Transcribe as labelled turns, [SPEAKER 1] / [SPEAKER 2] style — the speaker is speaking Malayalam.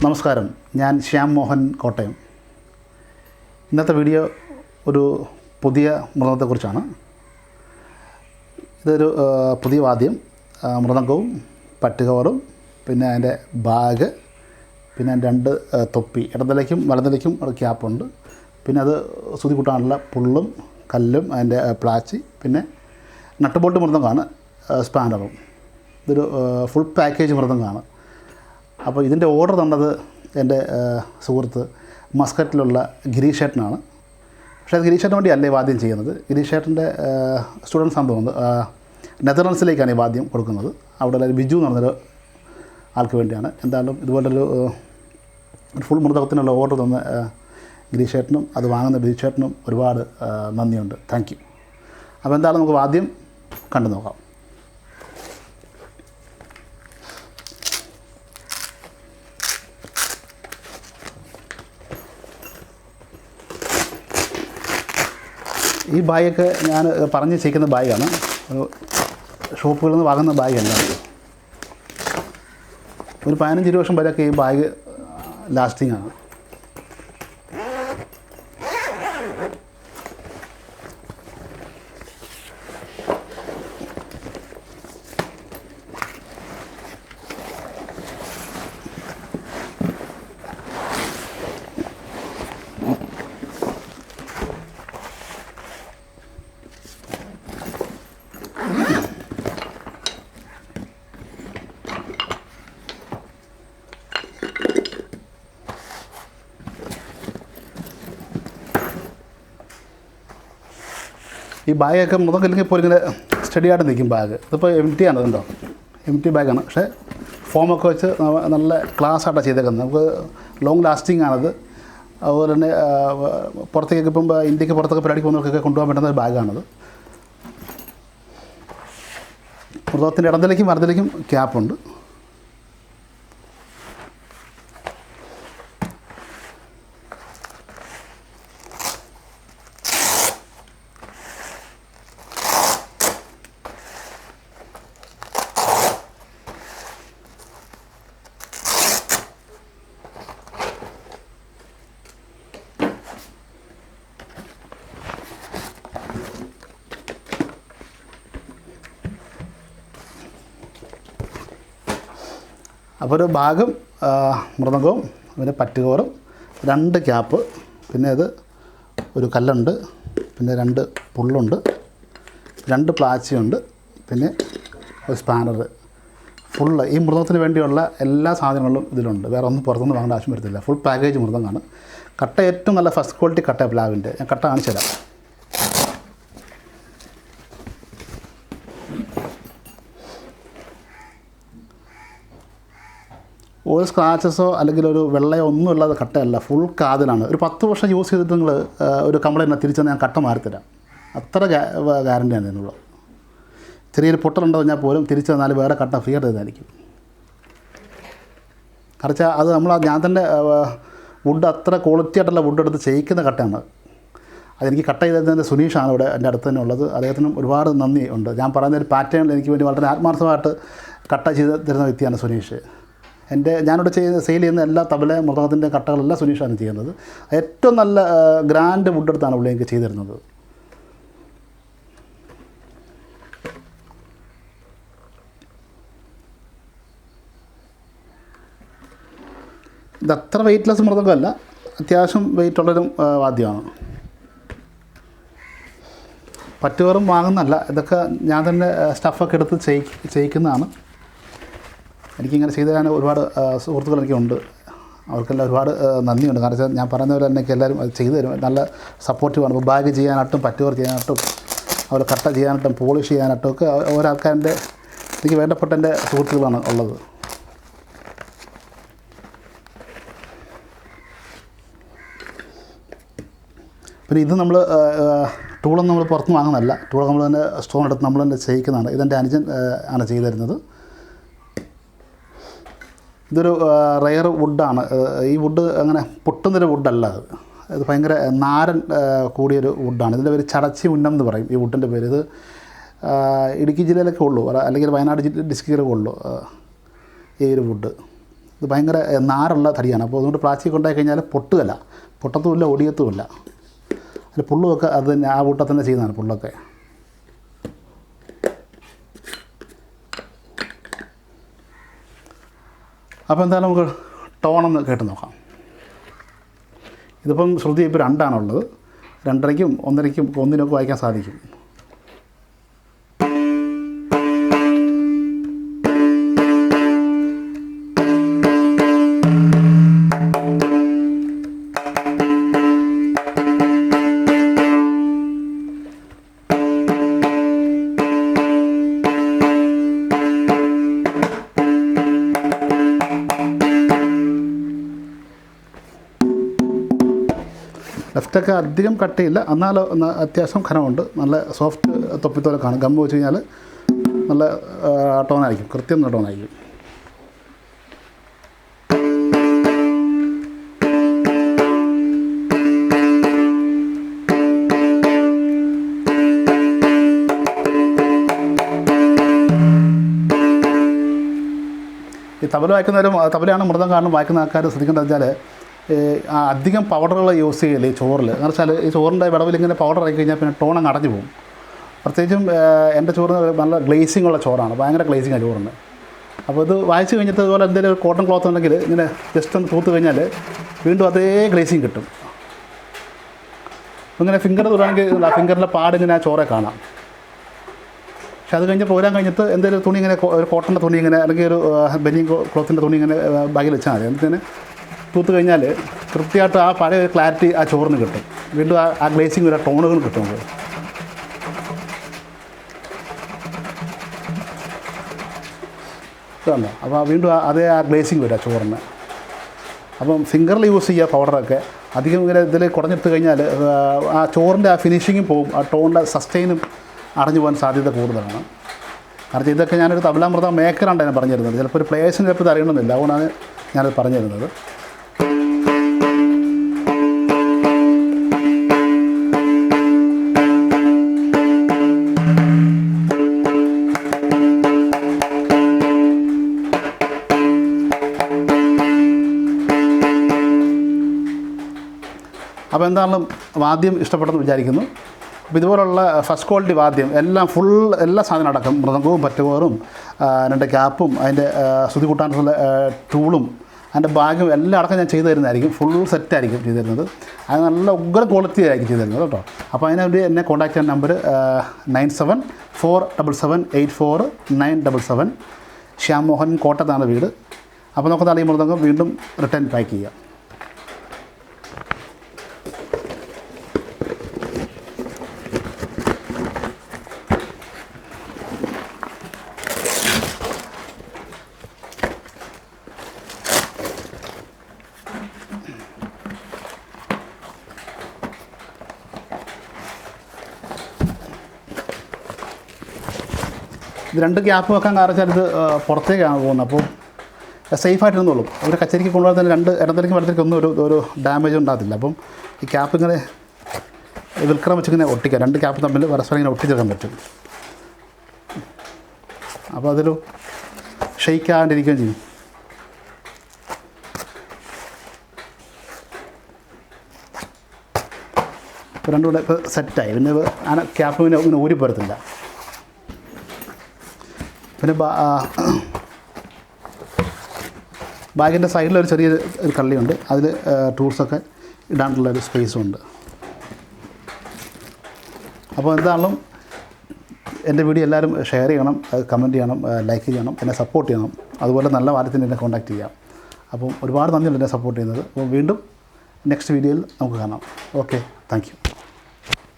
[SPEAKER 1] നമസ്കാരം, ഞാൻ ശ്യാം മോഹൻ കോട്ടയം. ഇന്നത്തെ വീഡിയോ ഒരു പുതിയ മൃദംഗത്തെക്കുറിച്ചാണ്. ഇതൊരു പുതിയ വാദ്യം, മൃദംഗവും പട്ടുകവറും, പിന്നെ അതിൻ്റെ ബാഗ്, പിന്നെ അതിൻ്റെ 2 തൊപ്പി, ഇടനിലയ്ക്കും വലനിലയ്ക്കും ഒരു ക്യാപ്പുണ്ട്. പിന്നെ അത് സുതി കൂട്ടാനുള്ള പുള്ളും കല്ലും അതിൻ്റെ പ്ലാച്ചി, പിന്നെ നട്ട് ബോൾട്ട് മൃദംഗമാണ്, സ്പാനറും. ഇതൊരു ഫുൾ പാക്കേജ് മൃദംഗമാണ്. അപ്പോൾ ഇതിൻ്റെ ഓർഡർ തന്നത് എൻ്റെ സുഹൃത്ത് മസ്കറ്റിലുള്ള ഗിരീഷ് ചേട്ടനാണ്. പക്ഷേ അത് ഗിരീഷ് ചേട്ടന് വേണ്ടി അല്ലേ വാദ്യം ചെയ്യുന്നത്. ഗിരീഷ് ചേട്ടൻ്റെ സ്റ്റുഡൻസ് ആണെന്ന് തോന്നുന്നത്. നെതർലൻഡ്സിലേക്കാണ് ഈ വാദ്യം കൊടുക്കുന്നത്. അവിടെ ഒരു ബിജു എന്ന് പറഞ്ഞൊരു ആൾക്ക് വേണ്ടിയാണ്. എന്തായാലും ഇതുപോലൊരു ഫുൾ മൃദംഗത്തിനുള്ള ഓർഡർ തന്ന ഗിരീഷ് ചേട്ടനും അത് വാങ്ങുന്ന ബിജു ചേട്ടനും ഒരുപാട് നന്ദിയുണ്ട്. Thank you. അപ്പോൾ എന്തായാലും നമുക്ക് വാദ്യം കണ്ടു നോക്കാം. ഈ ബാഗൊക്കെ ഞാൻ പറഞ്ഞ് ചെയ്യിക്കുന്ന ബാഗാണ്. ഷോപ്പുകളിൽ നിന്ന് വാങ്ങുന്ന ബാഗല്ല. ഒരു 15-20 വർഷം വരെയൊക്കെ ഈ ബാഗ് ലാസ്റ്റിംഗ് ആണ്. ഈ ബാഗൊക്കെ മൃദംഗമില്ലെങ്കിൽ ഇപ്പോൾ ഇങ്ങനെ സ്റ്റഡി ആയിട്ട് നിൽക്കും ബാഗ്. ഇതിപ്പോൾ എംറ്റി ആണ്, കണ്ടോ, എംറ്റി ബാഗാണ്. പക്ഷേ ഫോമൊക്കെ വെച്ച് നല്ല ക്ലാസ് ആയിട്ടാണ് ചെയ്തേക്കുന്നത്. നമുക്ക് ലോങ് ലാസ്റ്റിംഗ് ആണത്. അതുപോലെ തന്നെ പുറത്തേക്കൊക്കെ ഇപ്പം ഇന്ത്യക്ക് പുറത്തൊക്കെ പരിപാടിക്ക് പോകുന്നവർക്കൊക്കെ കൊണ്ടുപോകാൻ പറ്റുന്ന ഒരു ബാഗാണത്. മൃദംഗത്തിൻ്റെ ഇടനിലയ്ക്കും വലനിലയ്ക്കും ക്യാപ്പുണ്ട്. അപ്പോൾ ഒരു ബാഗും മൃദംഗവും പിന്നെ പട്ടുകവറും 2 ക്യാപ്പ്, പിന്നെ ഇത് ഒരു കല്ലുണ്ട്, പിന്നെ 2 പുള്ളുണ്ട്, 2 പ്ലാച്ചിയുണ്ട്, പിന്നെ ഒരു സ്പാനർ. ഫുള്ള് ഈ മൃദംഗത്തിന് വേണ്ടിയുള്ള എല്ലാ സാധനങ്ങളും ഇതിലുണ്ട്. വേറെ ഒന്നും പുറത്തുനിന്ന് വാങ്ങേണ്ട ആവശ്യം വരത്തില്ല. ഫുൾ പാക്കേജ് മൃദംഗമാണ്. കട്ട ഏറ്റവും നല്ല ഫസ്റ്റ് ക്വാളിറ്റി കട്ട പ്ലാവിൻ്റെ. ഞാൻ കട്ട കാണിച്ചു തരാം. ഒരു സ്ക്രാച്ചസോ അല്ലെങ്കിൽ ഒരു വെള്ളയോ ഒന്നും ഇല്ലാതെ കട്ടയല്ല, ഫുൾ കാതിലാണ്. ഒരു 10 വർഷം യൂസ് ചെയ്തിട്ട് നിങ്ങൾ ഒരു കംപ്ലൈൻറ്റ് തിരിച്ചെന്ന് ഞാൻ കട്ട മാറിത്തരാം. അത്ര ഗ്യാരണ്ടിയാണ് ഇതിനുള്ളത്. ചെറിയൊരു പൊട്ടലുണ്ടോ കഴിഞ്ഞാൽ പോലും തിരിച്ചു തന്നാൽ വേറെ കട്ട ഫ്രീ ആയിട്ട് തന്നായിരിക്കും. കാരണം അത് ഞാൻ തന്നെ വുഡ് അത്ര ക്വാളിറ്റി ആയിട്ടുള്ള വുഡ് എടുത്ത് ചെയ്യിക്കുന്ന കട്ടയാണ്. അതെനിക്ക് കട്ട ചെയ്തതിൻ്റെ സുനീഷാണ് ഇവിടെ എൻ്റെ അടുത്ത് തന്നെ ഉള്ളത്. അദ്ദേഹത്തിനും ഒരുപാട് നന്ദി ഉണ്ട്. ഞാൻ പറയുന്ന ഒരു പാറ്റേണിൽ എനിക്ക് വേണ്ടി വളരെ ആത്മാർത്ഥമായിട്ട് കട്ട ചെയ്ത് തരുന്ന വ്യക്തിയാണ് സുനീഷ്. ഞാനിവിടെ സെയിൽ ചെയ്യുന്ന എല്ലാ തബല മൃദംഗത്തിൻ്റെ കട്ടകളെല്ലാം സുനീഷാണ് ചെയ്യുന്നത്. ഏറ്റവും നല്ല ഗ്രാൻഡ് വുഡ് എടുത്താണ് ഇവിടെ എനിക്ക് ചെയ്തു തരുന്നത്. ഇതത്ര വെയ്റ്റ്ലെസ് മൃദംഗമല്ല, അത്യാവശ്യം വെയിറ്റുള്ളൊരു വാദ്യമാണ്. പറ്റുകവറും വാങ്ങുന്നല്ല, ഇതൊക്കെ ഞാൻ തന്നെ സ്റ്റഫൊക്കെ എടുത്ത് ചെയ്യിക്കുന്നതാണ്. എനിക്കിങ്ങനെ ചെയ്തു തരാൻ ഒരുപാട് സുഹൃത്തുക്കൾ എനിക്കുണ്ട്. അവർക്കെല്ലാം ഒരുപാട് നന്ദിയുണ്ട്. കാരണം വെച്ചാൽ ഞാൻ പറയുന്ന പോലെ തന്നെ എല്ലാവരും അത് ചെയ്തു തരും. നല്ല സപ്പോർട്ടീവാണ്. ഇപ്പോൾ ബാഗ് ചെയ്യാനായിട്ടും പറ്റുകവർ ചെയ്യാനായിട്ടും അതുപോലെ കട്ട ചെയ്യാനായിട്ടും പോളിഷ് ചെയ്യാനായിട്ടും ഒക്കെ ഓരോ ആൾക്കാരുടെ എനിക്ക് വേണ്ടപ്പെട്ട എൻ്റെ സുഹൃത്തുക്കളാണ് ഉള്ളത്. പിന്നെ ഇത് നമ്മൾ ടൂളൊന്നും നമ്മൾ പുറത്തുനിന്ന് വാങ്ങുന്നതല്ല. ടൂൾ നമ്മൾ തന്നെ സ്റ്റോൺ എടുത്ത് നമ്മൾ തന്നെ ചെയ്യിക്കുന്നതാണ്. ഇതെൻ്റെ അനുജൻ ആണ് ചെയ്തു തരുന്നത്. ഇതൊരു റെയർ വുഡാണ്. ഈ വുഡ് അങ്ങനെ പൊട്ടുന്നൊരു വുഡല്ല. ഇത് ഭയങ്കര നാരൻ കൂടിയൊരു വുഡാണ്. ഇതിൻ്റെ പേര് ചടച്ചി ഉന്നം എന്ന് പറയും ഈ വുഡിൻ്റെ പേര്. ഇത് ഇടുക്കി ജില്ലയിലൊക്കെ ഉള്ളൂ, അല്ലെങ്കിൽ വയനാട് ഡിസ്ട്രിക്റ്റിലൊക്കെ ഉള്ളൂ ഈ ഒരു വുഡ്. ഇത് ഭയങ്കര നാരുള്ള തടിയാണ്. അപ്പോൾ അതുകൊണ്ട് പ്ലാസ്റ്റിക് കൊണ്ടായി കഴിഞ്ഞാൽ പൊട്ടത്തുമില്ല ഒടിയത്തുമില്ല. അതിൽ പുള്ളുമൊക്കെ അത് തന്നെ ആ കൂട്ടത്തിൽ തന്നെ ചെയ്യുന്നതാണ് പുള്ളൊക്കെ. അപ്പോൾ എന്തായാലും നമുക്ക് ടോണൊന്ന് കേട്ട് നോക്കാം. ഇതിപ്പം ശ്രുതി ഇപ്പോൾ 2 ആണുള്ളത്. 2.5-ക്കും 1.5-ക്കും 1-നൊക്കെ വായിക്കാൻ സാധിക്കും. ലെഫ്റ്റൊക്കെ അധികം കട്ടിയില്ല, എന്നാലും അത്യാവശ്യം ഘനമുണ്ട്. നല്ല സോഫ്റ്റ് തൊപ്പിത്തോലെ കാണും. ഗമ്മ് വെച്ച് കഴിഞ്ഞാൽ നല്ല ടോണായിരിക്കും, കൃത്യം ടോണായിരിക്കും. ഈ തബല വായിക്കുന്നവരും തബലയാണ് മൃദം കാരണം വായിക്കുന്ന ആൾക്കാർ ശ്രദ്ധിക്കേണ്ടത് വെച്ചാൽ അധികം പൗഡറുകൾ യൂസ് ചെയ്യില്ല ഈ ചോറിൽ. എന്ന് വെച്ചാൽ ഈ ചോറിൻ്റെ വിടവിൽ ഇങ്ങനെ പൗഡർ ആയി കഴിഞ്ഞാൽ പിന്നെ ടോൺ അങ്ങ് അടഞ്ഞു പോകും. പ്രത്യേകിച്ചും എൻ്റെ ചോറ് നല്ല ഗ്ലേസിംഗ് ഉള്ള ചോറാണ്, ഭയങ്കര ഗ്ലേസിംഗാണ് ചോറിന്. അപ്പോൾ ഇത് വായിച്ച് കഴിഞ്ഞിട്ട് ഇതുപോലെ എന്തെങ്കിലും ഒരു കോട്ടൺ ക്ലോത്ത് ഉണ്ടെങ്കിൽ ഇങ്ങനെ ജസ്റ്റ് ഒന്ന് തൂത്ത് കഴിഞ്ഞാൽ വീണ്ടും അതേ ഗ്ലേസിംഗ് കിട്ടും. ഇങ്ങനെ ഫിംഗർ തൊടുകയാണെങ്കിൽ ഫിംഗറിൻ്റെ പാടിങ്ങനെ ആ ചോറെ കാണാം. പക്ഷെ അത് കഴിഞ്ഞ് പോരാൻ കഴിഞ്ഞിട്ട് എന്തെങ്കിലും തുണി ഇങ്ങനെ ഒരു കോട്ടൻ്റെ തുണി ഇങ്ങനെ അല്ലെങ്കിൽ ഒരു ബനിയൻ ക്ലോത്തിൻ്റെ തുണി ഇങ്ങനെ ബാഗിൽ വെച്ചാൽ മതി. എന്നിട്ട് തൂത്ത് കഴിഞ്ഞാൽ കൃത്യമായിട്ട് ആ പഴയ ഒരു ക്ലാരിറ്റി ആ ചോറിന് കിട്ടും. വീണ്ടും ആ ഗ്ലേസിങ് ഒരു ടോണുകൾ കിട്ടും നമുക്ക്. ഇതല്ല, അപ്പോൾ വീണ്ടും അതേ ആ ഗ്ലേസിങ് വരും ആ ചോറിന്. അപ്പം ഫിംഗറിൽ യൂസ് ചെയ്യുക പൗഡറൊക്കെ അധികം ഇങ്ങനെ ഇതിൽ കുടഞ്ഞെടുത്ത് കഴിഞ്ഞാൽ ആ ചോറിൻ്റെ ആ ഫിനിഷിങ്ങും പോകും, ആ ടോണിൻ്റെ സസ്റ്റെയിനും അടഞ്ഞു പോകാൻ സാധ്യത കൂടുതലാണ്. കാരണം ഇതൊക്കെ ഞാനൊരു തബലാമൃത മേക്കറാണ് ഞാൻ പറഞ്ഞു തരുന്നത്. ചിലപ്പോൾ ഒരു പ്ലേയേഴ്സിന് ചിലപ്പോൾ ഇത് അറിയണമെന്നില്ല, അതുകൊണ്ടാണ് ഞാനത് പറഞ്ഞു തരുന്നത്. അപ്പോൾ എന്തായാലും വാദ്യം ഇഷ്ടപ്പെട്ടെന്ന് വിചാരിക്കുന്നു. അപ്പോൾ ഇതുപോലുള്ള ഫസ്റ്റ് ക്വാളിറ്റി വാദ്യം എല്ലാം എല്ലാ സാധനം അടക്കം മൃദംഗവും പറ്റുകോറും 2 ക്യാപ്പും അതിൻ്റെ ശ്രുതി കൂട്ടാനുള്ള ടൂളും അതിൻ്റെ ബാഗും എല്ലാം അടക്കം ഞാൻ ചെയ്തു തരുന്നതായിരിക്കും. ഫുൾ സെറ്റായിരിക്കും ചെയ്തു തരുന്നത്. അത് നല്ല ഉഗ്ര ക്വാളിറ്റി ആയിരിക്കും ചെയ്തു തരുന്നത് കേട്ടോ. അപ്പോൾ അതിനുവേണ്ടി എന്നെ കോൺടാക്ട് ചെയ്യാൻ നമ്പർ 9747784977. ശ്യാം മോഹൻ, കോട്ടത്താണ് വീട്. അപ്പോൾ നമുക്ക് നാളെ ഈ മൃദംഗം വീണ്ടും റിട്ടേൺ പാക്ക് ചെയ്യാം. ഇത് 2 ക്യാപ്പ് വെക്കാൻ കാരണം വെച്ചാൽ ഇത് പുറത്തേക്കാണ് പോകുന്നത്. അപ്പോൾ സേഫായിട്ടിരുന്നുള്ളൂ. ഒരു കച്ചേരിക്ക് കൊണ്ടുപോകാൻ തന്നെ 2 ഇടത്തിലേക്കും വലത്തിലേക്കും ഒന്നും ഒരു ഡാമേജ് ഉണ്ടാകത്തില്ല. അപ്പം ഈ ക്യാപ്പ് ഇങ്ങനെ വിൽക്രം വെച്ചിങ്ങനെ ഒട്ടിക്കാം. 2 ക്യാപ്പ് തമ്മിൽ പരസ്പരം ഇങ്ങനെ ഒട്ടിച്ചെടുക്കാൻ പറ്റും. അപ്പോൾ അതൊരു ഷെയ്ക്കാണ്ടിരിക്കുകയും ചെയ്യും. ഇപ്പോൾ 2 കൂടെ ഇപ്പോൾ സെറ്റായി. പിന്നെ ക്യാപ്പ് പിന്നെ ഇങ്ങനെ ഊരിപ്പോരത്തില്ല. പിന്നെ ബാഗിൻ്റെ സൈഡിലൊരു ചെറിയൊരു കള്ളിയുണ്ട്. അതിൽ ടൂൾസൊക്കെ ഇടാനുള്ളൊരു സ്പേസും ഉണ്ട്. അപ്പോൾ എന്താണെങ്കിലും എൻ്റെ വീഡിയോ എല്ലാവരും ഷെയർ ചെയ്യണം, കമൻറ്റ് ചെയ്യണം, ലൈക്ക് ചെയ്യണം, എന്നെ സപ്പോർട്ട് ചെയ്യണം. അതുപോലെ നല്ല വാദ്യത്തിന് എന്നെ കോൺടാക്റ്റ് ചെയ്യാം. അപ്പം ഒരുപാട് നന്ദിയുണ്ട് എന്നെ സപ്പോർട്ട് ചെയ്യുന്നത്. അപ്പോൾ വീണ്ടും നെക്സ്റ്റ് വീഡിയോയിൽ നമുക്ക് കാണാം. Okay, thank you.